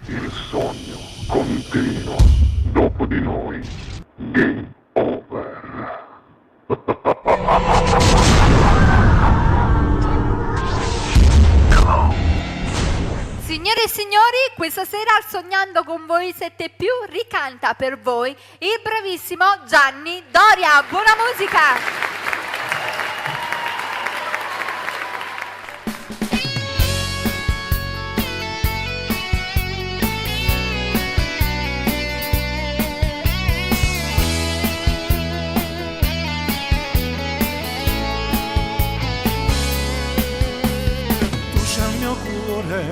Il sogno continua. Dopo di noi, game over. Signore e signori, questa sera al Sognando con voi 7 più ricanta per voi il bravissimo Gianni Doria. Buona musica!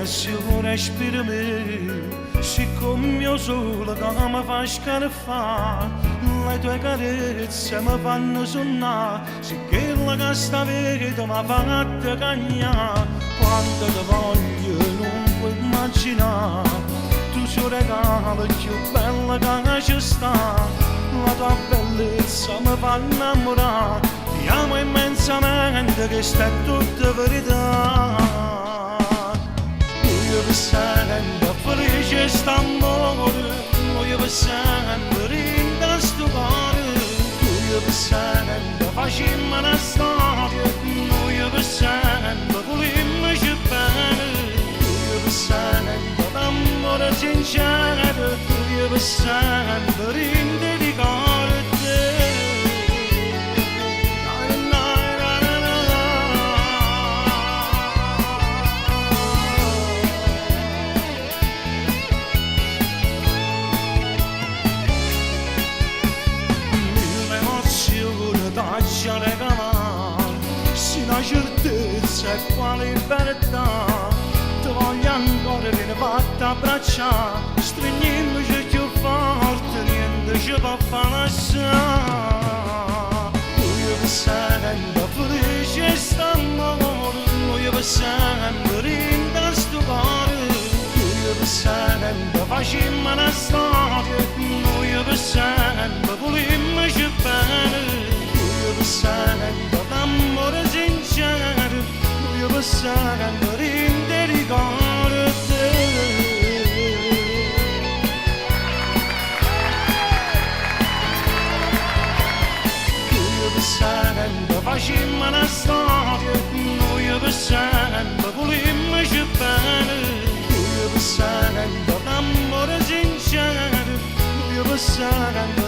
Se io respirami, siccome io solo che mi fa scarafare, le tue carezze mi fanno sonnare, se quella che sta vita mi fa a te cagnare, quando ti voglio non puoi immaginare, tu sei il regalo più bello che ci sta, la tua bellezza mi fa innamorare, ti amo immensamente che sta tutta verità. Io pensando felice st'amore, io pensando rinda sto cuore, io pensando facciamo una storia, io pensando volimmoci bene, io pensando d'amore sincero, io pensando rinda di cuore te. Una certezza e quale libertà, ti voglio ancora che ne fatta abbracciare, stringendoci più forte, niente ci può far lasciare. Io pensando felice st'amore, io pensando rinda sto cuore, io pensando facciamo una storia, io pensando volimmoci bene, io pensando d'amore sincero, io passando rinde ricordo te. Io passando facciamo una storia, io passando volimmoci bene, io passando d'amore sincero, io passando